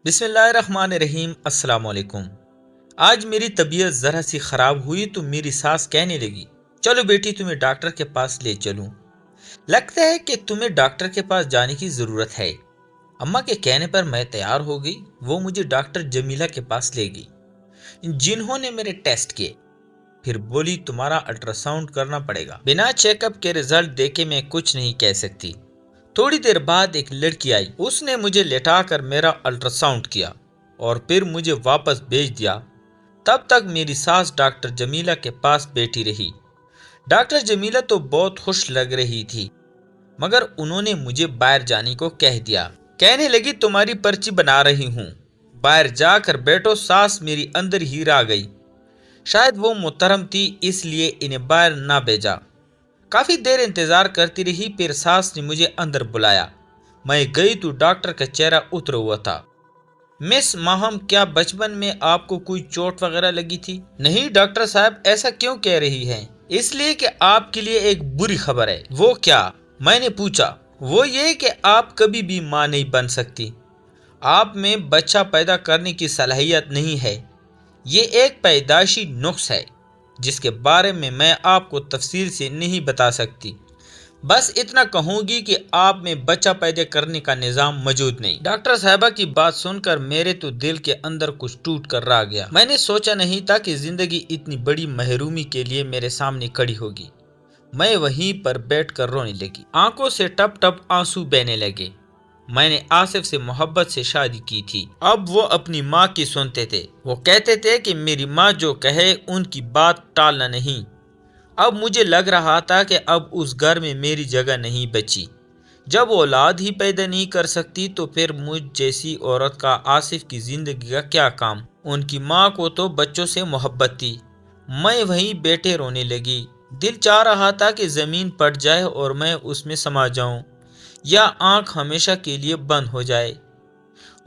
بسم اللہ الرحمن الرحیم۔ السلام علیکم۔ آج میری طبیعت ذرا سی خراب ہوئی تو میری ساس کہنے لگی، چلو بیٹی تمہیں ڈاکٹر کے پاس لے چلوں۔ لگتا ہے کہ تمہیں ڈاکٹر کے پاس جانے کی ضرورت ہے۔ اماں کے کہنے پر میں تیار ہو گئی۔ وہ مجھے ڈاکٹر جمیلہ کے پاس لے گئی، جنہوں نے میرے ٹیسٹ کیے۔ پھر بولی تمہارا الٹرا ساؤنڈ کرنا پڑے گا، بنا چیک اپ کے رزلٹ دیکھے میں کچھ نہیں کہہ سکتی۔ تھوڑی دیر بعد ایک لڑکی آئی، اس نے مجھے لٹا کر میرا الٹرا ساؤنڈ کیا اور پھر مجھے واپس بھیج دیا۔ تب تک میری ساس ڈاکٹر جمیلہ کے پاس بیٹھی رہی۔ ڈاکٹر جمیلہ تو بہت خوش لگ رہی تھی، مگر انہوں نے مجھے باہر جانے کو کہہ دیا۔ کہنے لگی تمہاری پرچی بنا رہی ہوں، باہر جا کر بیٹھو۔ ساس میری اندر ہی آ گئی۔ شاید وہ محترم تھی اس لیے انہیں باہر نہ بھیجا۔ کافی دیر انتظار کرتی رہی، پھر ساس نے مجھے اندر بلایا۔ میں گئی تو ڈاکٹر کا چہرہ اترا ہوا تھا۔ مس ماہم، کیا بچپن میں آپ کو کوئی چوٹ وغیرہ لگی تھی؟ نہیں ڈاکٹر صاحب، ایسا کیوں کہہ رہی ہیں؟ اس لیے کہ آپ کے لیے ایک بری خبر ہے۔ وہ کیا؟ میں نے پوچھا۔ وہ یہ کہ آپ کبھی بھی ماں نہیں بن سکتی۔ آپ میں بچہ پیدا کرنے کی صلاحیت نہیں ہے۔ یہ ایک پیدائشی نقص ہے جس کے بارے میں آپ کو تفصیل سے نہیں بتا سکتی۔ بس اتنا کہوں گی کہ آپ میں بچہ پیدا کرنے کا نظام موجود نہیں۔ ڈاکٹر صاحبہ کی بات سن کر میرے تو دل کے اندر کچھ ٹوٹ کر رہ گیا۔ میں نے سوچا نہیں تھا کہ زندگی اتنی بڑی محرومی کے لیے میرے سامنے کھڑی ہوگی۔ میں وہیں پر بیٹھ کر رونے لگی۔ آنکھوں سے ٹپ ٹپ آنسو بہنے لگے۔ میں نے آصف سے محبت سے شادی کی تھی۔ اب وہ اپنی ماں کی سنتے تھے۔ وہ کہتے تھے کہ میری ماں جو کہے ان کی بات ٹالنا نہیں۔ اب مجھے لگ رہا تھا کہ اب اس گھر میں میری جگہ نہیں بچی۔ جب اولاد ہی پیدا نہیں کر سکتی تو پھر مجھ جیسی عورت کا آصف کی زندگی کا کیا کام؟ ان کی ماں کو تو بچوں سے محبت تھی۔ میں وہیں بیٹھے رونے لگی۔ دل چاہ رہا تھا کہ زمین پھٹ جائے اور میں اس میں سما جاؤں، یا آنکھ ہمیشہ کے لیے بند ہو جائے۔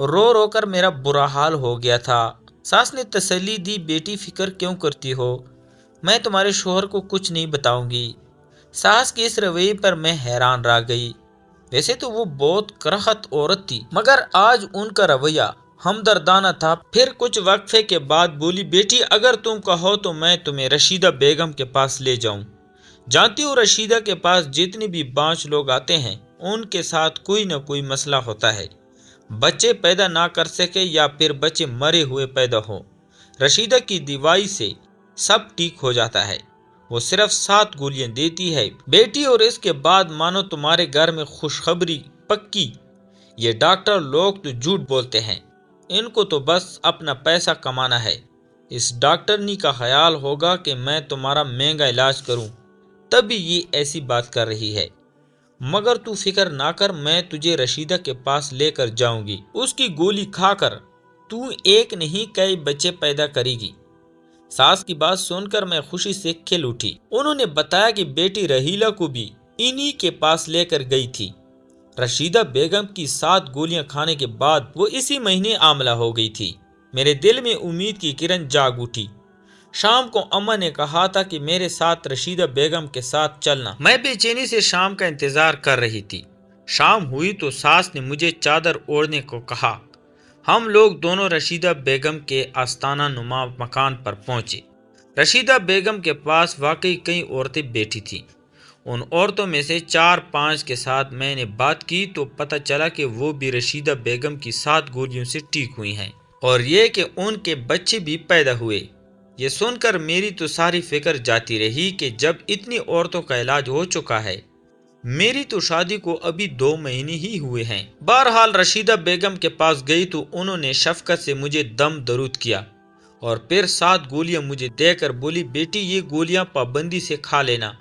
رو رو کر میرا برا حال ہو گیا تھا۔ ساس نے تسلی دی، بیٹی فکر کیوں کرتی ہو، میں تمہارے شوہر کو کچھ نہیں بتاؤں گی۔ ساس کے اس رویے پر میں حیران رہ گئی۔ ویسے تو وہ بہت کرخت عورت تھی، مگر آج ان کا رویہ ہمدردانہ تھا۔ پھر کچھ وقفے کے بعد بولی، بیٹی اگر تم کہو تو میں تمہیں رشیدہ بیگم کے پاس لے جاؤں۔ جانتی ہوں رشیدہ کے پاس جتنی بھی بانچ لوگ آتے ہیں ان کے ساتھ کوئی نہ کوئی مسئلہ ہوتا ہے، بچے پیدا نہ کر سکے یا پھر بچے مرے ہوئے پیدا ہو۔ رشیدہ کی دوائی سے سب ٹھیک ہو جاتا ہے۔ وہ صرف 7 گولیاں دیتی ہے بیٹی، اور اس کے بعد مانو تمہارے گھر میں خوشخبری پکی۔ یہ ڈاکٹر لوگ تو جھوٹ بولتے ہیں، ان کو تو بس اپنا پیسہ کمانا ہے۔ اس ڈاکٹرنی کا خیال ہوگا کہ میں تمہارا مہنگا علاج کروں، تبھی یہ ایسی بات کر رہی ہے۔ مگر تو فکر نہ کر، میں تجھے رشیدہ کے پاس لے کر جاؤں گی۔ اس کی گولی کھا کر تو ایک نہیں کئی بچے پیدا کرے گی۔ ساس کی بات سن کر میں خوشی سے کھل اٹھی۔ انہوں نے بتایا کہ بیٹی رحیلہ کو بھی انہی کے پاس لے کر گئی تھی۔ رشیدہ بیگم کی 7 گولیاں کھانے کے بعد وہ اسی مہینے حاملہ ہو گئی تھی۔ میرے دل میں امید کی کرن جاگ اٹھی۔ شام کو اماں نے کہا تھا کہ میرے ساتھ رشیدہ بیگم کے ساتھ چلنا۔ میں بے چینی سے شام کا انتظار کر رہی تھی۔ شام ہوئی تو ساس نے مجھے چادر اوڑھنے کو کہا۔ ہم لوگ دونوں رشیدہ بیگم کے آستانہ نما مکان پر پہنچے۔ رشیدہ بیگم کے پاس واقعی کئی عورتیں بیٹھی تھیں۔ ان عورتوں میں سے 4-5 کے ساتھ میں نے بات کی تو پتہ چلا کہ وہ بھی رشیدہ بیگم کی 7 گولیوں سے ٹھیک ہوئی ہیں، اور یہ کہ ان کے بچے بھی پیدا ہوئے۔ یہ سن کر میری تو ساری فکر جاتی رہی کہ جب اتنی عورتوں کا علاج ہو چکا ہے، میری تو شادی کو ابھی 2 مہینے ہی ہوئے ہیں۔ بہرحال رشیدہ بیگم کے پاس گئی تو انہوں نے شفقت سے مجھے دم درود کیا اور پھر 7 گولیاں مجھے دے کر بولی، بیٹی یہ گولیاں پابندی سے کھا لینا،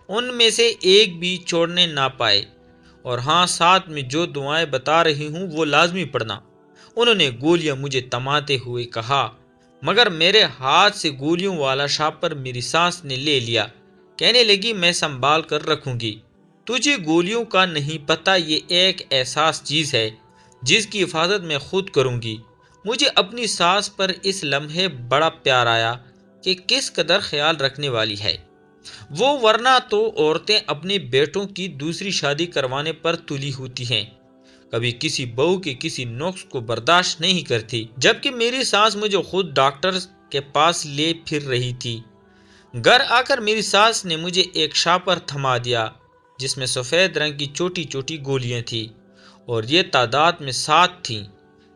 ان میں سے ایک بھی چھوڑنے نہ پائے، اور ہاں ساتھ میں جو دعائیں بتا رہی ہوں وہ لازمی پڑھنا۔ انہوں نے گولیاں مجھے تماتے ہوئے کہا، مگر میرے ہاتھ سے گولیوں والا شاپر میری سانس نے لے لیا۔ کہنے لگی، میں سنبھال کر رکھوں گی، تجھے گولیوں کا نہیں پتہ، یہ ایک احساس چیز ہے جس کی حفاظت میں خود کروں گی۔ مجھے اپنی ساس پر اس لمحے بڑا پیار آیا کہ کس قدر خیال رکھنے والی ہے وہ، ورنہ تو عورتیں اپنے بیٹوں کی دوسری شادی کروانے پر تلی ہوتی ہیں۔ کبھی کسی بہو کے کسی نقص کو برداشت نہیں کرتی، جبکہ میری ساس مجھے خود ڈاکٹر کے پاس لے پھر رہی تھی۔ گھر آ کر میری ساس نے مجھے ایک شاپر تھما دیا جس میں سفید رنگ کی چھوٹی چھوٹی گولیاں تھیں اور یہ تعداد میں 7 تھیں۔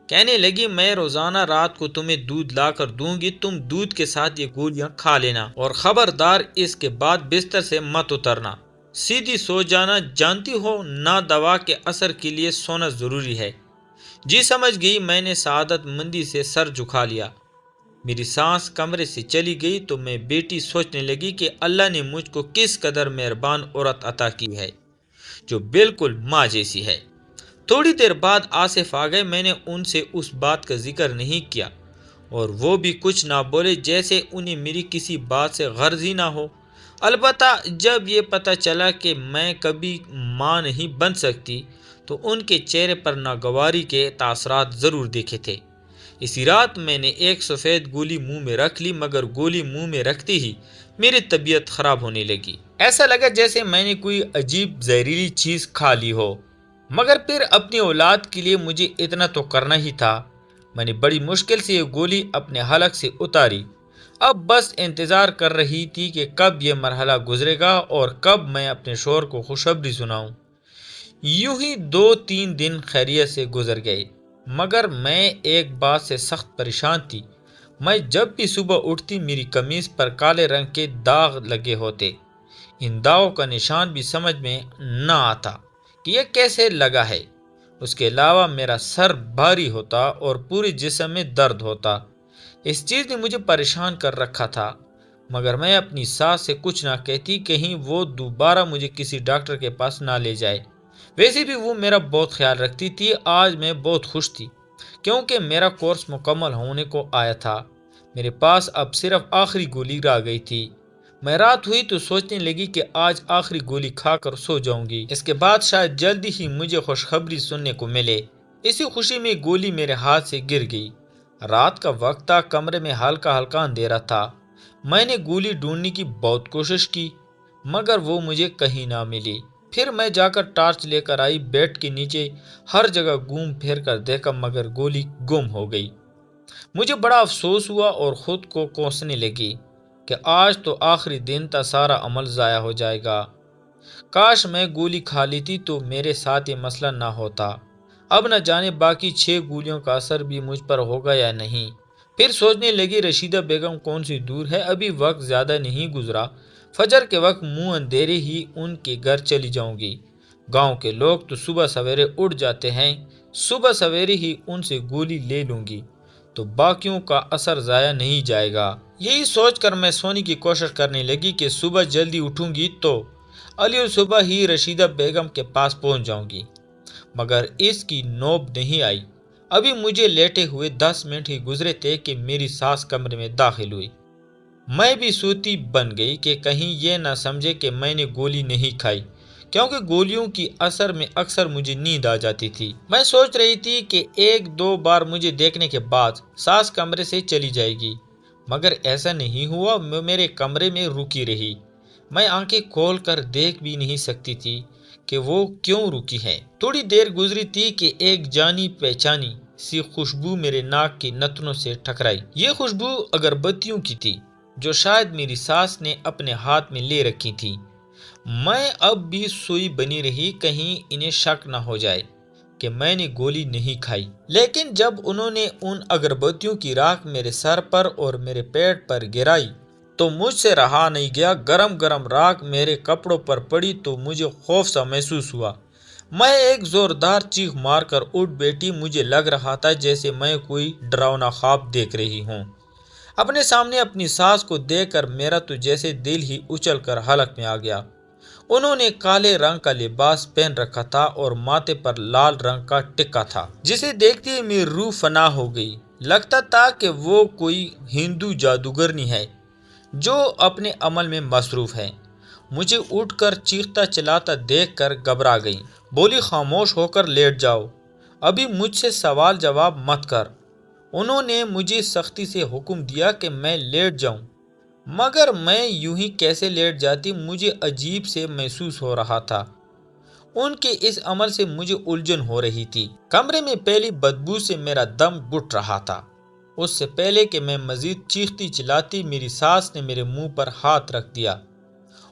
کہنے لگی میں روزانہ رات کو تمہیں دودھ لا کر دوں گی، تم دودھ کے ساتھ یہ گولیاں کھا لینا اور خبردار اس کے بعد بستر سے مت اترنا، سیدھی سو جانا، جانتی ہو نہ دوا کے اثر کے لیے سونا ضروری ہے۔ جی سمجھ گئی، میں نے سعادت مندی سے سر جھکا لیا۔ میری سانس کمرے سے چلی گئی تو میں بیٹی سوچنے لگی کہ اللہ نے مجھ کو کس قدر مہربان عورت عطا کی ہے جو بالکل ماں جیسی ہے۔ تھوڑی دیر بعد آصف آ گئے۔ میں نے ان سے اس بات کا ذکر نہیں کیا اور وہ بھی کچھ نہ بولے، جیسے انہیں میری کسی بات سے غرض ہی نہ ہو۔ البتہ جب یہ پتہ چلا کہ میں کبھی ماں نہیں بن سکتی تو ان کے چہرے پر ناگواری کے تاثرات ضرور دیکھے تھے۔ اسی رات میں نے ایک سفید گولی منہ میں رکھ لی، مگر گولی منہ میں رکھتے ہی میری طبیعت خراب ہونے لگی۔ ایسا لگا جیسے میں نے کوئی عجیب زہریلی چیز کھا لی ہو، مگر پھر اپنی اولاد کے لیے مجھے اتنا تو کرنا ہی تھا۔ میں نے بڑی مشکل سے یہ گولی اپنے حلق سے اتاری، اب بس انتظار کر رہی تھی کہ کب یہ مرحلہ گزرے گا اور کب میں اپنے شوہر کو خوشخبری سناؤں۔ یوں ہی 2-3 دن خیریت سے گزر گئے، مگر میں ایک بات سے سخت پریشان تھی۔ میں جب بھی صبح اٹھتی میری قمیض پر کالے رنگ کے داغ لگے ہوتے۔ ان داغوں کا نشان بھی سمجھ میں نہ آتا کہ یہ کیسے لگا ہے۔ اس کے علاوہ میرا سر بھاری ہوتا اور پورے جسم میں درد ہوتا۔ اس چیز نے مجھے پریشان کر رکھا تھا، مگر میں اپنی ساس سے کچھ نہ کہتی، کہیں وہ دوبارہ مجھے کسی ڈاکٹر کے پاس نہ لے جائے۔ ویسے بھی وہ میرا بہت خیال رکھتی تھی۔ آج میں بہت خوش تھی کیونکہ میرا کورس مکمل ہونے کو آیا تھا۔ میرے پاس اب صرف آخری گولی رہ گئی تھی۔ میں رات ہوئی تو سوچنے لگی کہ آج آخری گولی کھا کر سو جاؤں گی، اس کے بعد شاید جلدی ہی مجھے خوشخبری سننے کو ملے۔ اسی خوشی میں گولی میرے ہاتھ سے گر گئی۔ رات کا وقت تھا، کمرے میں ہلکا ہلکا اندھیرا تھا۔ میں نے گولی ڈھونڈنے کی بہت کوشش کی، مگر وہ مجھے کہیں نہ ملی۔ پھر میں جا کر ٹارچ لے کر آئی، بیڈ کے نیچے ہر جگہ گھوم پھر کر دیکھا، مگر گولی گم ہو گئی۔ مجھے بڑا افسوس ہوا اور خود کو کوسنے لگی کہ آج تو آخری دن تھا، سارا عمل ضائع ہو جائے گا۔ کاش میں گولی کھا لیتی تو میرے ساتھ یہ مسئلہ نہ ہوتا۔ اب نہ جانے باقی 6 گولیوں کا اثر بھی مجھ پر ہوگا یا نہیں۔ پھر سوچنے لگی رشیدہ بیگم کون سی دور ہے، ابھی وقت زیادہ نہیں گزرا، فجر کے وقت منہ اندھیرے ہی ان کے گھر چلی جاؤں گی۔ گاؤں کے لوگ تو صبح سویرے اٹھ جاتے ہیں، صبح سویرے ہی ان سے گولی لے لوں گی تو باقیوں کا اثر ضائع نہیں جائے گا۔ یہی سوچ کر میں سونے کی کوشش کرنے لگی کہ صبح جلدی اٹھوں گی تو علی صبح ہی رشیدہ بیگم کے پاس پہنچ جاؤں گی، مگر اس کی نوب نہیں آئی۔ ابھی مجھے لیٹے ہوئے 10 منٹ ہی گزرے تھے کہ میری ساس کمرے میں داخل ہوئی۔ میں بھی سوتی بن گئی کہ کہیں یہ نہ سمجھے کہ میں نے گولی نہیں کھائی، کیونکہ گولیوں کی اثر میں اکثر مجھے نیند آ جاتی تھی۔ میں سوچ رہی تھی کہ 1-2 بار مجھے دیکھنے کے بعد ساس کمرے سے چلی جائے گی، مگر ایسا نہیں ہوا۔ وہ میرے کمرے میں رکی رہی۔ میں آنکھیں کھول کر دیکھ بھی نہیں سکتی تھی کہ وہ کیوں رکی ہے۔ تھوڑی دیر گزری تھی کہ ایک جانی پہچانی سی خوشبو میرے ناک کی نتنوں سے ٹکرائی۔ یہ خوشبو اگربتیوں کی تھی جو شاید میری ساس نے اپنے ہاتھ میں لے رکھی تھی۔ میں اب بھی سوئی بنی رہی، کہیں انہیں شک نہ ہو جائے کہ میں نے گولی نہیں کھائی۔ لیکن جب انہوں نے ان اگربتیوں کی راکھ میرے سر پر اور میرے پیٹ پر گرائی تو مجھ سے رہا نہیں گیا۔ گرم گرم راکھ میرے کپڑوں پر پڑی تو مجھے خوف سا محسوس ہوا۔ میں ایک زوردار چیخ مار کر اٹھ بیٹھی۔ مجھے لگ رہا تھا جیسے میں کوئی ڈراؤنا خواب دیکھ رہی ہوں۔ اپنے سامنے اپنی ساس کو دیکھ کر میرا تو جیسے دل ہی اچھل کر حلق میں آ گیا۔ انہوں نے کالے رنگ کا لباس پہن رکھا تھا اور ماتھے پر لال رنگ کا ٹکا تھا، جسے دیکھتے ہی میری روح فنا ہو گئی۔ لگتا تھا کہ وہ کوئی ہندو جادوگرنی ہے جو اپنے عمل میں مصروف ہے۔ مجھے اٹھ کر چیختا چلاتا دیکھ کر گھبرا گئی۔ بولی خاموش ہو کر لیٹ جاؤ، ابھی مجھ سے سوال جواب مت کر۔ انہوں نے مجھے سختی سے حکم دیا کہ میں لیٹ جاؤں، مگر میں یوں ہی کیسے لیٹ جاتی، مجھے عجیب سے محسوس ہو رہا تھا۔ ان کے اس عمل سے مجھے الجھن ہو رہی تھی۔ کمرے میں پہلی بدبو سے میرا دم گھٹ رہا تھا۔ اس سے پہلے کہ میں مزید چیختی چلاتی، میری ساس نے میرے منہ پر ہاتھ رکھ دیا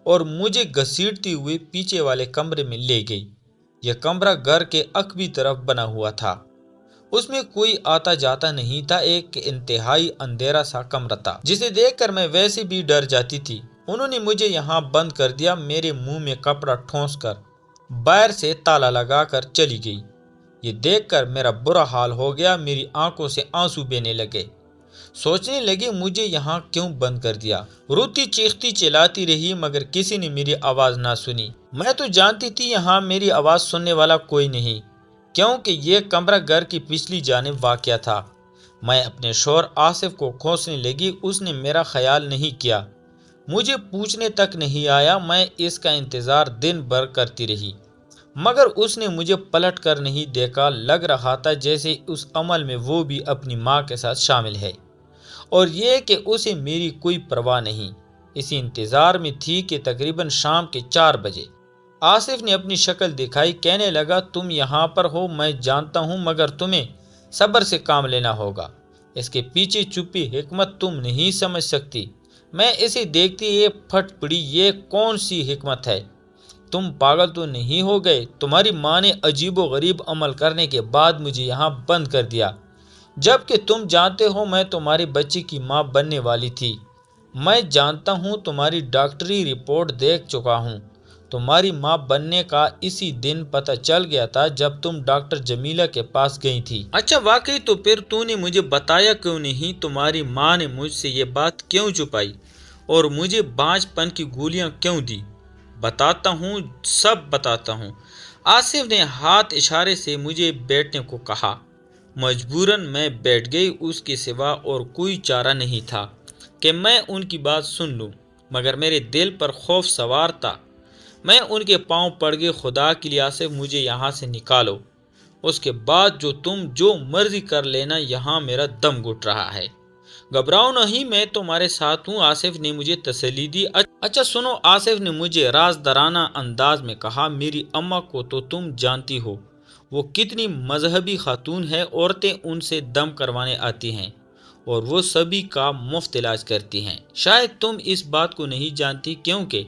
اور مجھے گھسیٹتی ہوئی پیچھے والے کمرے میں لے گئی۔ یہ کمرہ گھر کے عقبی طرف بنا ہوا تھا۔ اس میں کوئی آتا جاتا نہیں تھا، ایک انتہائی اندھیرا سا کمرہ تھا جسے دیکھ کر میں ویسے بھی ڈر جاتی تھی۔ انہوں نے مجھے یہاں بند کر دیا، میرے منہ میں کپڑا ٹھونس کر باہر سے تالا لگا کر چلی گئی۔ یہ دیکھ کر میرا برا حال ہو گیا، میری آنکھوں سے آنسو بہنے لگے۔ سوچنے لگی مجھے یہاں کیوں بند کر دیا۔ روتی چیختی چلاتی رہی مگر کسی نے میری آواز نہ سنی۔ میں تو جانتی تھی یہاں میری آواز سننے والا کوئی نہیں، کیونکہ یہ کمرہ گھر کی پچھلی جانب واقع تھا۔ میں اپنے شوہر آصف کو کوسنے لگی، اس نے میرا خیال نہیں کیا، مجھے پوچھنے تک نہیں آیا۔ میں اس کا انتظار دن بھر کرتی رہی مگر اس نے مجھے پلٹ کر نہیں دیکھا۔ لگ رہا تھا جیسے اس عمل میں وہ بھی اپنی ماں کے ساتھ شامل ہے اور یہ کہ اسے میری کوئی پرواہ نہیں۔ اسی انتظار میں تھی کہ تقریباً شام کے 4 بجے آصف نے اپنی شکل دکھائی، کہنے لگا تم یہاں پر ہو میں جانتا ہوں مگر تمہیں صبر سے کام لینا ہوگا۔ اس کے پیچھے چھپی حکمت تم نہیں سمجھ سکتی۔ میں اسے دیکھتی یہ پھٹ پڑی، یہ کون سی حکمت ہے؟ تم پاگل تو نہیں ہو گئے؟ تمہاری ماں نے عجیب و غریب عمل کرنے کے بعد مجھے یہاں بند کر دیا، جبکہ تم جانتے ہو میں تمہارے بچے کی ماں بننے والی تھی۔ میں جانتا ہوں، تمہاری ڈاکٹری رپورٹ دیکھ چکا ہوں۔ تمہاری ماں بننے کا اسی دن پتہ چل گیا تھا جب تم ڈاکٹر جمیلہ کے پاس گئی تھی۔ اچھا واقعی؟ تو پھر تو نے مجھے بتایا کیوں نہیں؟ تمہاری ماں نے مجھ سے یہ بات کیوں چھپائی اور مجھے بانجھ پن کی گولیاں کیوں دی؟ بتاتا ہوں، سب بتاتا ہوں۔ آصف نے ہاتھ اشارے سے مجھے بیٹھنے کو کہا۔ مجبوراً میں بیٹھ گئی، اس کے سوا اور کوئی چارہ نہیں تھا کہ میں ان کی بات سن لوں، مگر میرے دل پر خوف سوار تھا۔ میں ان کے پاؤں پڑ گئی، خدا کے لیے آصف مجھے یہاں سے نکالو، اس کے بعد تم جو مرضی کر لینا، یہاں میرا دم گھٹ رہا ہے۔ گھبراؤ نہیں، میں تمہارے ساتھ ہوں، آصف نے مجھے تسلی دی۔ اچھا سنو، آصف نے مجھے رازدارانہ انداز میں کہا، میری اماں کو تو تم جانتی ہو، وہ کتنی مذہبی خاتون ہے، عورتیں ان سے دم کروانے آتی ہیں اور وہ سبھی کا مفت علاج کرتی ہیں۔ شاید تم اس بات کو نہیں جانتی کیونکہ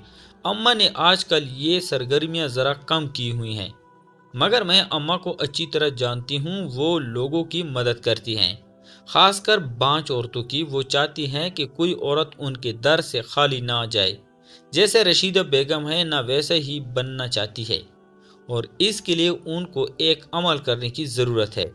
اماں نے آج کل یہ سرگرمیاں ذرا کم کی ہوئی ہیں، مگر میں اماں کو اچھی طرح جانتی ہوں، وہ لوگوں کی مدد کرتی ہیں، خاص کر بانجھ عورتوں کی۔ وہ چاہتی ہیں کہ کوئی عورت ان کے در سے خالی نہ جائے، جیسے رشیدہ بیگم ہے، نہ ویسے ہی بننا چاہتی ہے، اور اس کے لیے ان کو ایک عمل کرنے کی ضرورت ہے۔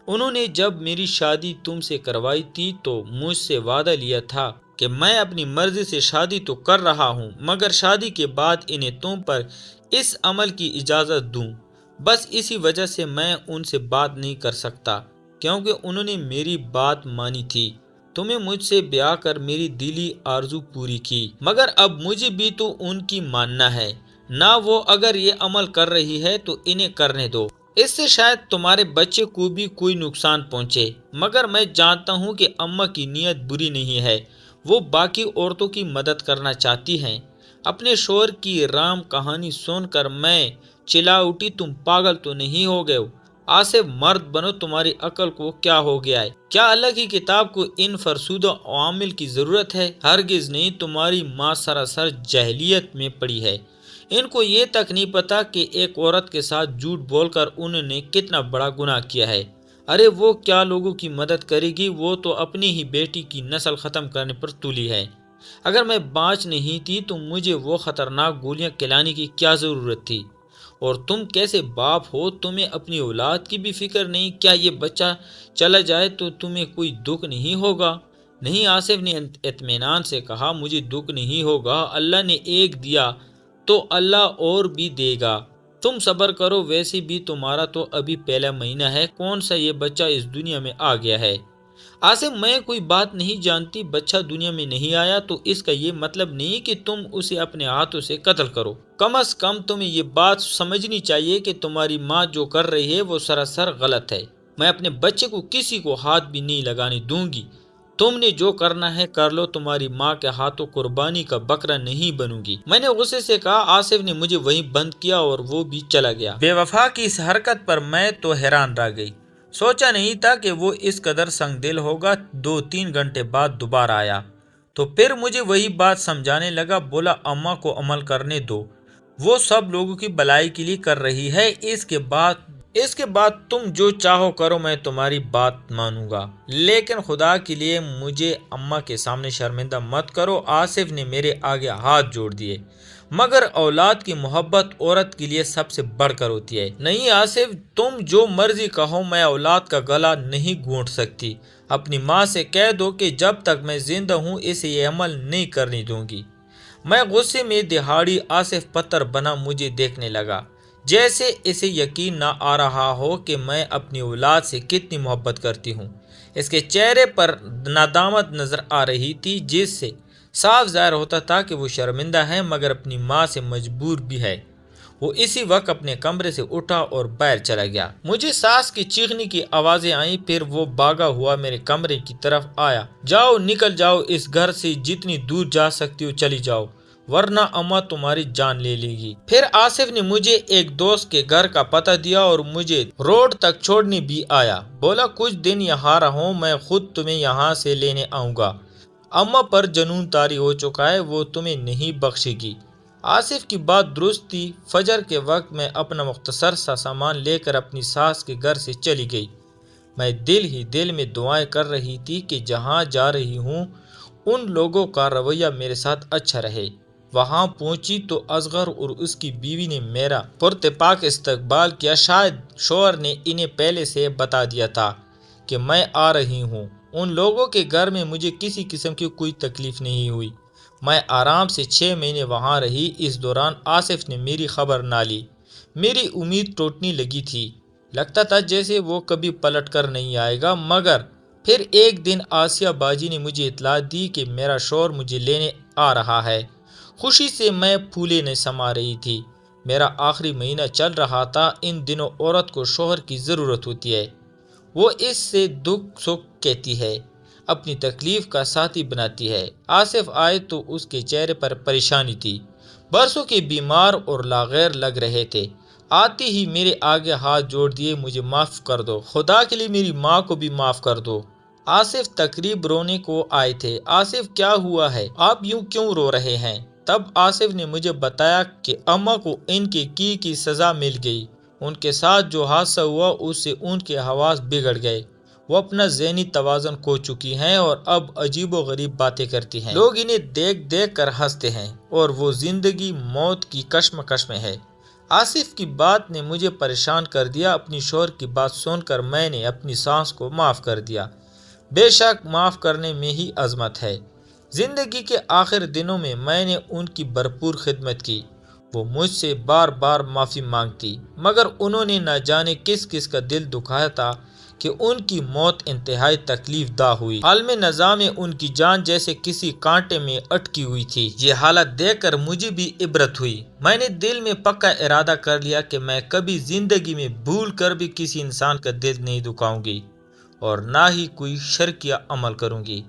انہوں نے جب میری شادی تم سے کروائی تھی تو مجھ سے وعدہ لیا تھا کہ میں اپنی مرضی سے شادی تو کر رہا ہوں مگر شادی کے بعد انہیں تم پر اس عمل کی اجازت دوں۔ بس اسی وجہ سے میں ان سے بات نہیں کر سکتا، کیونکہ انہوں نے میری بات مانی تھی۔ تمہیں مجھ سے بیاہ کر میری دلی آرزو پوری کی، مگر اب مجھے بھی تو ان کی ماننا ہے نہ۔ وہ اگر یہ عمل کر رہی ہے تو انہیں کرنے دو، اس سے شاید تمہارے بچے کو بھی کوئی نقصان پہنچے، مگر میں جانتا ہوں کہ اماں کی نیت بری نہیں ہے، وہ باقی عورتوں کی مدد کرنا چاہتی ہیں۔ اپنے شوہر کی رام کہانی سن کر میں چلا اٹھی، تم پاگل تو نہیں ہو گئے ہو؟ آصف مرد بنو، تمہاری عقل کو کیا ہو گیا ہے؟ کیا اللہ کی کتاب کو ان فرسودہ عوامل کی ضرورت ہے؟ ہرگز نہیں، تمہاری ماں سراسر جاہلیت میں پڑی ہے، ان کو یہ تک نہیں پتا کہ ایک عورت کے ساتھ جھوٹ بول کر انہوں نے کتنا بڑا گناہ کیا ہے۔ ارے وہ کیا لوگوں کی مدد کرے گی، وہ تو اپنی ہی بیٹی کی نسل ختم کرنے پر تلی ہے۔ اگر میں بانجھ نہیں تھی تو مجھے وہ خطرناک گولیاں کھلانے کی کیا ضرورت تھی؟ اور تم کیسے باپ ہو، تمہیں اپنی اولاد کی بھی فکر نہیں؟ کیا یہ بچہ چلا جائے تو تمہیں کوئی دکھ نہیں ہوگا؟ نہیں، آصف نے اطمینان سے کہا، مجھے دکھ نہیں ہوگا، اللہ نے ایک دیا تو اللہ اور بھی دے گا، تم صبر کرو، ویسے بھی تمہارا تو ابھی پہلا مہینہ ہے، کون سا یہ بچہ اس دنیا میں آ گیا ہے؟ آصف میں کوئی بات نہیں جانتی، بچہ دنیا میں نہیں آیا تو اس کا یہ مطلب نہیں کہ تم اسے اپنے ہاتھوں سے قتل کرو۔ کم از کم تمہیں یہ بات سمجھنی چاہیے کہ تمہاری ماں جو کر رہی ہے وہ سراسر غلط ہے۔ میں اپنے بچے کو کسی کو ہاتھ بھی نہیں لگانے دوں گی۔ تم نے جو کرنا ہے کر لو، تمہاری ماں کے ہاتھوں قربانی کا بکرا نہیں بنوں گی۔ میں نے غصے سے کہا۔ آصف نے مجھے وہیں بند کیا اور وہ بھی چلا گیا۔ بے وفا کی اس حرکت پر میں تو حیران رہ گئی۔ سوچا نہیں تھا کہ وہ اس قدر سنگ دل ہوگا۔ 2-3 گھنٹے بعد دوبارہ آیا تو پھر مجھے وہی بات سمجھانے لگا۔ بولا اماں کو عمل کرنے دو، وہ سب لوگوں کی بھلائی کے لیے کر رہی ہے۔ اس کے بعد تم جو چاہو کرو، میں تمہاری بات مانوں گا، لیکن خدا کے لیے مجھے اماں کے سامنے شرمندہ مت کرو۔ آصف نے میرے آگے ہاتھ جوڑ دیے۔ مگر اولاد کی محبت عورت کے لیے سب سے بڑھ کر ہوتی ہے۔ نہیں آصف، تم جو مرضی کہو، میں اولاد کا گلا نہیں گھونٹ سکتی۔ اپنی ماں سے کہہ دو کہ جب تک میں زندہ ہوں اسے یہ عمل نہیں کرنے دوں گی۔ میں غصے میں دہاڑی۔ آصف پتھر بنا مجھے دیکھنے لگا، جیسے اسے یقین نہ آ رہا ہو کہ میں اپنی اولاد سے کتنی محبت کرتی ہوں۔ اس کے چہرے پر ندامت نظر آ رہی تھی، جس سے صاف ظاہر ہوتا تھا کہ وہ شرمندہ ہے مگر اپنی ماں سے مجبور بھی ہے۔ وہ اسی وقت اپنے کمرے سے اٹھا اور باہر چلا گیا۔ مجھے ساس کی چیخنے کی آوازیں آئیں، پھر وہ بھاگا ہوا میرے کمرے کی طرف آیا۔ جاؤ، نکل جاؤ اس گھر سے، جتنی دور جا سکتی ہو چلی جاؤ، ورنہ اماں تمہاری جان لے لے گی۔ پھر آصف نے مجھے ایک دوست کے گھر کا پتہ دیا اور مجھے روڈ تک چھوڑنے بھی آیا۔ بولا کچھ دن یہاں رہو، میں خود تمہیں یہاں سے لینے آؤں گا۔ اماں پر جنون طاری ہو چکا ہے، وہ تمہیں نہیں بخشے گی۔ آصف کی بات درست تھی۔ فجر کے وقت میں اپنا مختصر سا سامان لے کر اپنی ساس کے گھر سے چلی گئی۔ میں دل ہی دل میں دعائیں کر رہی تھی کہ جہاں جا رہی ہوں ان لوگوں کا رویہ میرے ساتھ اچھا رہے۔ وہاں پہنچی تو اصغر اور اس کی بیوی نے میرا پراتفاق استقبال کیا۔ شاید شوہر نے انہیں پہلے سے بتا دیا تھا کہ میں آ رہی ہوں۔ ان لوگوں کے گھر میں مجھے کسی قسم کی کوئی تکلیف نہیں ہوئی۔ میں آرام سے 6 مہینے وہاں رہی۔ اس دوران آصف نے میری خبر نہ لی۔ میری امید ٹوٹنے لگی تھی۔ لگتا تھا جیسے وہ کبھی پلٹ کر نہیں آئے گا۔ مگر پھر ایک دن آسیہ باجی نے مجھے اطلاع دی کہ میرا شوہر مجھے لینے آ رہا ہے۔ خوشی سے میں پھولے نہ سما رہی تھی۔ میرا آخری مہینہ چل رہا تھا۔ ان دنوں عورت کو شوہر کی ضرورت ہوتی ہے۔ وہ اس سے دکھ سکھ کہتی ہے، اپنی تکلیف کا ساتھی بناتی ہے۔ آصف آئے تو اس کے چہرے پر پریشانی تھی۔ برسوں کے بیمار اور لاغیر لگ رہے تھے۔ آتے ہی میرے آگے ہاتھ جوڑ دیے، مجھے معاف کر دو، خدا کے لیے میری ماں کو بھی معاف کر دو۔ آصف تقریب رونے کو آئے تھے۔ آصف کیا ہوا ہے؟ آپ یوں کیوں رو رہے ہیں؟ تب آصف نے مجھے بتایا کہ اماں کو ان کے کی سزا مل گئی۔ ان کے ساتھ جو حادثہ ہوا اس سے ان کے حواس بگڑ گئے۔ وہ اپنا ذہنی توازن کھو چکی ہیں اور اب عجیب و غریب باتیں کرتی ہیں۔ لوگ انہیں دیکھ دیکھ کر ہنستے ہیں اور وہ زندگی موت کی کشمکش میں ہے۔ آصف کی بات نے مجھے پریشان کر دیا۔ اپنی شوہر کی بات سن کر میں نے اپنی ساس کو معاف کر دیا۔ بے شک معاف کرنے میں ہی عظمت ہے۔ زندگی کے آخر دنوں میں نے ان کی بھرپور خدمت کی۔ وہ مجھ سے بار بار معافی مانگتی، مگر انہوں نے نہ جانے کس کس کا دل دکھایا تھا کہ ان کی موت انتہائی تکلیف دہ ہوئی۔ عالم نظام میں ان کی جان جیسے کسی کانٹے میں اٹکی ہوئی تھی۔ یہ حالت دیکھ کر مجھے بھی عبرت ہوئی۔ میں نے دل میں پکا ارادہ کر لیا کہ میں کبھی زندگی میں بھول کر بھی کسی انسان کا دل نہیں دکھاؤں گی اور نہ ہی کوئی شرکیہ عمل کروں گی،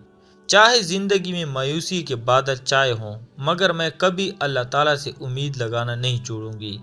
چاہے زندگی میں مایوسی کے بادل چائے ہوں، مگر میں کبھی اللہ تعالیٰ سے امید لگانا نہیں چھوڑوں گی۔